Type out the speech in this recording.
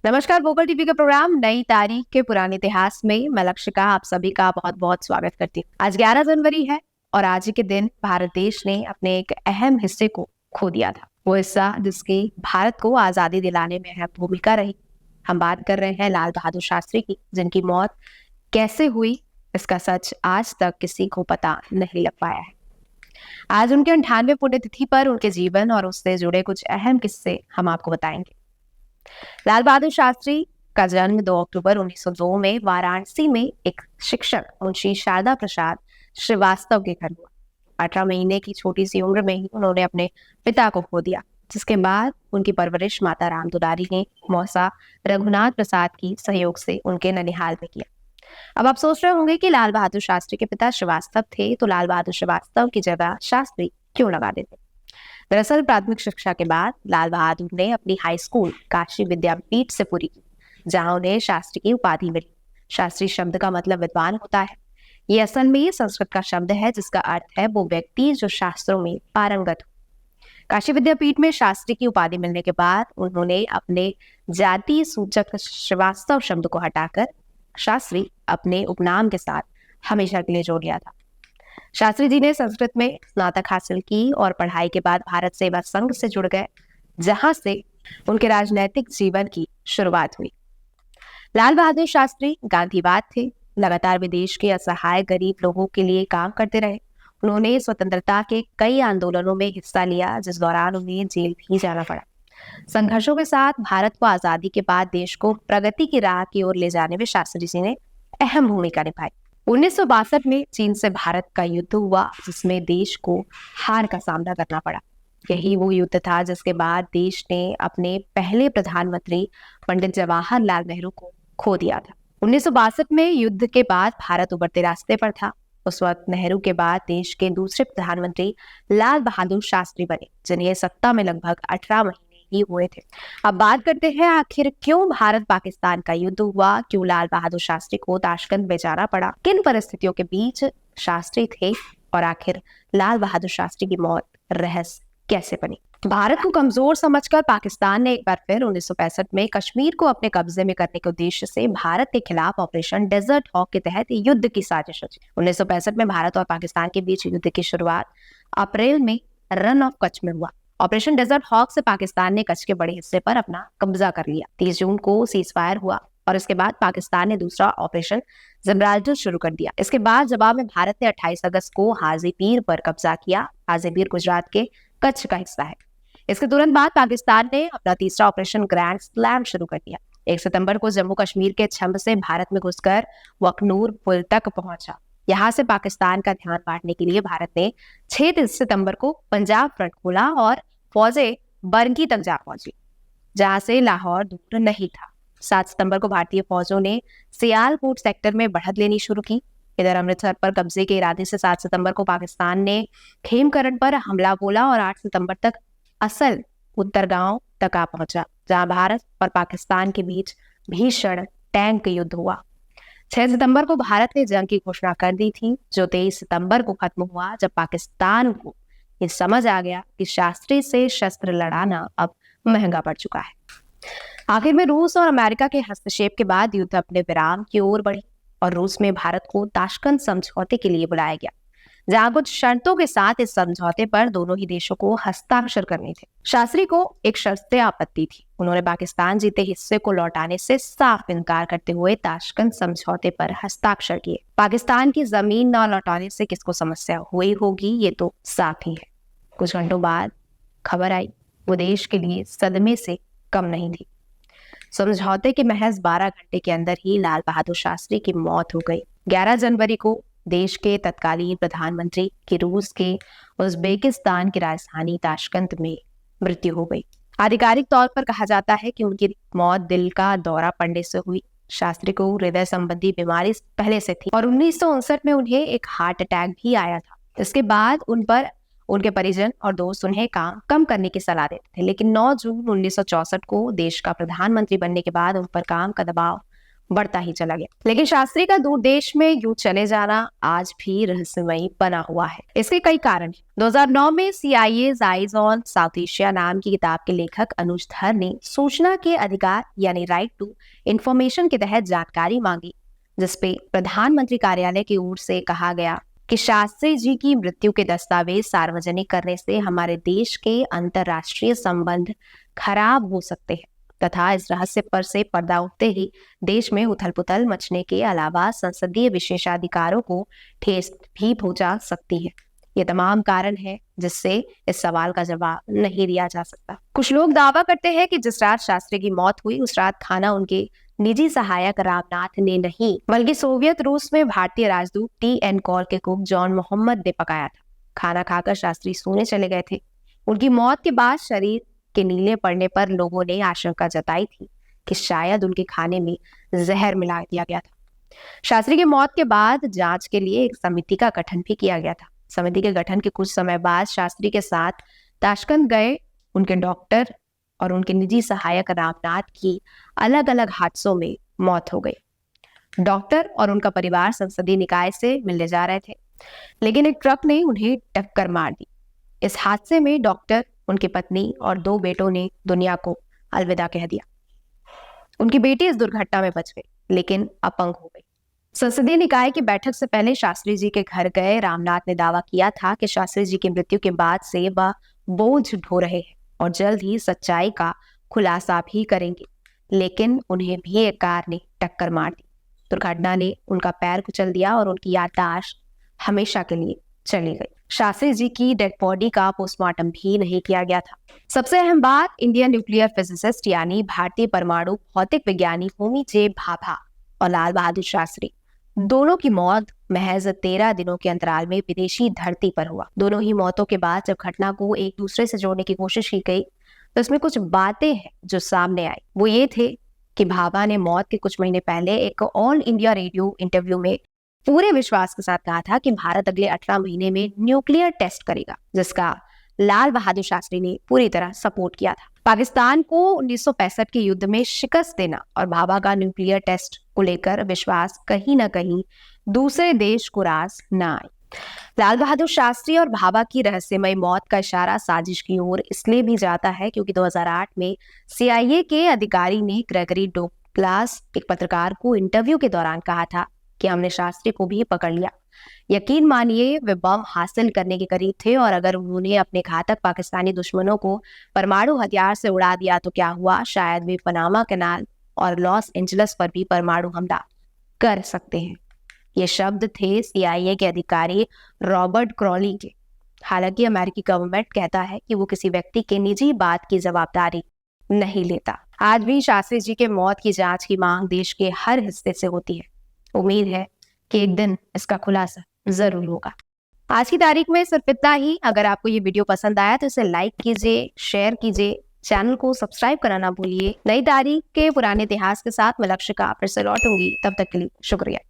नमस्कार। Vocal TV के programme नई तारीख के पुराने इतिहास में मैं लक्षिका आप सभी का बहुत बहुत स्वागत करती हूँ। आज 11 जनवरी है और आज ही के दिन भारत देश ने अपने एक अहम हिस्से को खो दिया था। वो हिस्सा जिसकी भारत को आजादी दिलाने में अहम भूमिका रही। हम बात कर रहे हैं लाल बहादुर शास्त्री की, जिनकी मौत कैसे हुई इसका सच आज तक किसी को पता नहीं लग पाया है। आज उनके 98वें पुण्यतिथि पर उनके जीवन और उससे जुड़े कुछ अहम किस्से हम आपको बताएंगे। लाल बहादुर शास्त्री का जन्म 2 अक्टूबर 1902 में वाराणसी में एक शिक्षक मुंशी शारदा प्रसाद श्रीवास्तव के घर हुआ। 18 महीने की छोटी सी उम्र में ही उन्होंने अपने पिता को खो दिया, जिसके बाद उनकी परवरिश माता राम दुलारी ने मौसा रघुनाथ प्रसाद की सहयोग से उनके ननिहाल में किया। अब आप सोच रहे होंगे कि लाल बहादुर शास्त्री के पिता श्रीवास्तव थे, तो लाल बहादुर श्रीवास्तव की जगह शास्त्री क्यों लगा देते? दरअसल प्राथमिक शिक्षा के बाद लाल बहादुर ने अपनी हाई स्कूल काशी विद्यापीठ से पूरी की, जहां उन्हें शास्त्री की उपाधि मिली। शास्त्री शब्द का मतलब विद्वान होता है। ये असल में संस्कृत का शब्द है, जिसका अर्थ है वो व्यक्ति जो शास्त्रों में पारंगत हो। काशी विद्यापीठ में शास्त्री की उपाधि मिलने के बाद उन्होंने अपने जाति सूचक श्रीवास्तव शब्द को हटाकर शास्त्री अपने उपनाम के साथ हमेशा के लिए जोड़ लिया था। शास्त्री जी ने संस्कृत में स्नातक हासिल की और पढ़ाई के बाद भारत सेवा संघ से जुड़ गए, जहां से उनके राजनैतिक जीवन की शुरुआत हुई। लाल बहादुर शास्त्री गांधीवाद थे। लगातार विदेश के असहाय गरीब लोगों के लिए काम करते रहे। उन्होंने स्वतंत्रता के कई आंदोलनों में हिस्सा लिया, जिस दौरान उन्हें जेल भी जाना पड़ा। संघर्षों के साथ भारत को आजादी के बाद देश को प्रगति की राह की ओर ले जाने में शास्त्री जी ने अहम भूमिका निभाई। 1962 में चीन से भारत का युद्ध हुआ, जिसमें देश को हार का सामना करना पड़ा। यही वो युद्ध था जिसके बाद देश ने अपने पहले प्रधानमंत्री पंडित जवाहरलाल नेहरू को खो दिया था। 1962 में युद्ध के बाद भारत उभरते रास्ते पर था। उस वक्त नेहरू के बाद देश के दूसरे प्रधानमंत्री लाल बहादुर शास्त्री बने, जिन्हें सत्ता में लगभग 18 महीने ही हुए थे। अब बात करते हैं आखिर क्यों भारत पाकिस्तान का युद्ध हुआ, क्यों लाल बहादुर शास्त्री को ताशकंद में जाना पड़ा, किन परिस्थितियों के बीच शास्त्री थे और आखिर लाल बहादुर शास्त्री की मौत रहस्य कैसे बनी। भारत को कमजोर समझकर पाकिस्तान ने एक बार फिर 1965 में कश्मीर को अपने कब्जे में करने के उद्देश्य से भारत के खिलाफ ऑपरेशन डेजर्ट हॉक के तहत युद्ध की साजिश रची। 1965 में भारत और पाकिस्तान के बीच युद्ध की शुरुआत अप्रैल में रन ऑफ कच्छ में हुआ। ऑपरेशन डेजर्ट हॉक से पाकिस्तान ने कच्छ के बड़े हिस्से पर अपना कब्जा कर लिया। 30 जून को सीज फायर हुआ और इसके बाद पाकिस्तान ने दूसरा ऑपरेशन जिब्राल्टर शुरू कर दिया। इसके बाद जवाब में भारत ने 28 अगस्त को हाजीपीर पर कब्जा किया। हाजीपीर गुजरात के कच्छ का हिस्सा है। इसके तुरंत बाद पाकिस्तान ने अपना तीसरा ऑपरेशन ग्रैंड स्लैम शुरू कर दिया। 1 सितंबर को जम्मू कश्मीर के छंब से भारत में घुसकर वकनूर पुल तक पहुंचा। यहाँ से पाकिस्तान का ध्यान बांटने के लिए भारत ने 6 सितंबर को पंजाब फ्रंट खोला और फौजें बरगी तक जा पहुंची, जहां से लाहौर दूर नहीं था। 7 सितंबर को भारतीय फौजों ने सियालकोट सेक्टर में बढ़त लेनी शुरू की। इधर अमृतसर पर कब्जे के इरादे से 7 सितंबर को पाकिस्तान ने खेमकरण पर हमला बोला और 8 सितंबर तक असल उत्तरगांव तक आ पहुंचा, जहां भारत और पाकिस्तान के बीच भीषण टैंक युद्ध हुआ। 6 सितंबर को भारत ने जंग की घोषणा कर दी थी, जो 23 सितंबर को खत्म हुआ, जब पाकिस्तान को ये समझ आ गया कि शास्त्री से शस्त्र लड़ाना अब महंगा पड़ चुका है। आखिर में रूस और अमेरिका के हस्तक्षेप के बाद युद्ध अपने विराम की ओर बढ़ी और रूस में भारत को ताशकंद समझौते के लिए बुलाया गया, जहां कुछ शर्तों के साथ इस समझौते पर दोनों ही देशों को हस्ताक्षर करने थे। शास्त्री को एक शर्त से आपत्ति थी। उन्होंने पाकिस्तान जीते हिस्से को लौटाने से साफ इनकार करते हुए ताशकंद समझौते पर हस्ताक्षर किए। पाकिस्तान की जमीन न लौटाने से किसको समस्या हुई होगी, ये तो साफ ही है। कुछ घंटों बाद खबर आई, वो देश के लिए सदमे से कम नहीं थी। समझौते के महज 12 घंटे के अंदर ही लाल बहादुर शास्त्री की मौत हो गई। 11 जनवरी को देश के तत्कालीन प्रधानमंत्री की रूस के उज्बेकिस्तान की राजधानी ताशकंद में मृत्यु हो गई। आधिकारिक तौर पर कहा जाता है कि उनकी मौत दिल का दौरा पड़ने से हुई। शास्त्री को हृदय संबंधी बीमारी पहले से थी और 1959 में उन्हें एक हार्ट अटैक भी आया था। इसके बाद उन पर उनके परिजन और दोस्त उन्हें काम कम करने की सलाह देते थे, लेकिन 9 जून 1964 को देश का प्रधानमंत्री बनने के बाद उन पर काम का दबाव बढ़ता ही चला गया। लेकिन शास्त्री का दूर देश में यूं चले जाना आज भी रहस्यमयी बना हुआ है। इसके कई कारण हैं। 2009 में CIA's eyes on south Asia नाम की किताब के लेखक अनुज धर ने सूचना के अधिकार यानी राइट टू इंफॉर्मेशन के तहत जानकारी मांगी, जिसपे प्रधानमंत्री कार्यालय की ओर से कहा गया कि शास्त्री जी की मृत्यु के दस्तावेज सार्वजनिक करने से हमारे देश के अंतर्राष्ट्रीय संबंध खराब हो सकते हैं तथा इस रहस्य पर से पर्दा उठते ही देश में उथल पुथल मचने के अलावा संसदीय विशेषाधिकारों को ठेस भी पहुंचा सकती है। ये तमाम कारण है जिससे इस सवाल का जवाब नहीं दिया जा सकता। कुछ लोग दावा करते हैं कि जिस रात शास्त्री की मौत हुई उस रात खाना उनके निजी सहायक रामनाथ ने नहीं बल्कि सोवियत रूस में भारतीय राजदूत TN कॉल के कुक जॉन मोहम्मद ने पकाया था। खाना खाकर शास्त्री सोने चले गए थे। उनकी मौत के बाद शरीर के नीले पड़ने पर लोगों ने आशंका जताई थी कि शायद उनके खाने में जहर मिला दिया गया था। शास्त्री की मौत के बाद जांच के लिए एक समिति का गठन भी किया गया था। समिति के गठन के कुछ समय बाद शास्त्री के साथ ताशकंद गए उनके डॉक्टर और उनके निजी सहायक रामनाथ की अलग अलग हादसों में मौत हो गई। डॉक्टर और उनका परिवार संसदीय निकाय से मिलने जा रहे थे, लेकिन एक ट्रक ने उन्हें टक्कर मार दी। इस हादसे में डॉक्टर, उनकी पत्नी और 2 बेटों ने दुनिया को अलविदा कह दिया। उनकी बेटी इस दुर्घटना में बच गई, लेकिन अपंग हो गई। संसदीय निकाय की बैठक से पहले शास्त्री जी के घर गए रामनाथ ने दावा किया था कि शास्त्री जी की मृत्यु के बाद से वह बोझ ढो रहे हैं और जल्द ही सच्चाई का खुलासा भी करेंगे, लेकिन उन्हें भी एक कार ने टक्कर मार दी। दुर्घटना ने उनका पैर कुचल दिया और उनकी याददाश्त हमेशा के लिए चली गई। शास्त्री जी की डेड बॉडी का पोस्टमार्टम भी नहीं किया गया था। सबसे अहम बात, इंडियन न्यूक्लियर फिजिसिस्ट यानी भारतीय परमाणु भौतिक विज्ञानी होमी जे भाभा और लाल बहादुर शास्त्री दोनों की मौत महज 13 दिनों के अंतराल में विदेशी धरती पर हुआ। दोनों ही मौतों के बाद जब घटना को एक दूसरे से जोड़ने की कोशिश की गई तो इसमें कुछ बातें हैं जो सामने आई। वो ये थे कि भाभा ने मौत के कुछ महीने पहले एक ऑल इंडिया रेडियो इंटरव्यू में पूरे विश्वास के साथ कहा था कि भारत अगले 18 महीने में न्यूक्लियर टेस्ट करेगा, जिसका लाल बहादुर शास्त्री ने पूरी तरह सपोर्ट किया था। पाकिस्तान को 1965 के युद्ध में शिकस्त देना और भाभा का न्यूक्लियर टेस्ट को लेकर विश्वास कहीं ना कहीं दूसरे देश को रास न आए। लाल बहादुर शास्त्री और भाभा की रहस्यमय मौत का इशारा साजिश की ओर इसलिए भी जाता है क्योंकि 2008 में CIA के अधिकारी ने ग्रेगरी डोगलास, एक पत्रकार को इंटरव्यू के दौरान कहा था कि हमने शास्त्री को भी पकड़ लिया। यकीन मानिए वे बम हासिल करने के करीब थे और अगर उन्होंने अपने घातक पाकिस्तानी दुश्मनों को परमाणु हथियार से उड़ा दिया तो क्या हुआ, शायद वे पनामा कैनाल और लॉस एंजलिस पर भी परमाणु हमला कर सकते हैं। ये शब्द थे CIA के अधिकारी रॉबर्ट क्रॉली के। हालांकि अमेरिकी गवर्नमेंट कहता है कि वो किसी व्यक्ति के निजी बात की जवाबदारी नहीं लेता। आज भी शास्त्री जी के मौत की जांच की मांग देश के हर हिस्से से होती है। उम्मीद है कि एक दिन इसका खुलासा जरूर होगा। आज की तारीख में सिर्फ इतना ही। अगर आपको ये वीडियो पसंद आया तो इसे लाइक कीजिए, शेयर कीजिए, चैनल को सब्सक्राइब करना ना भूलिए। नई तारीख के पुराने इतिहास के साथ मैं लक्ष्य का फिर से लौटूंगी। तब तक के लिए शुक्रिया।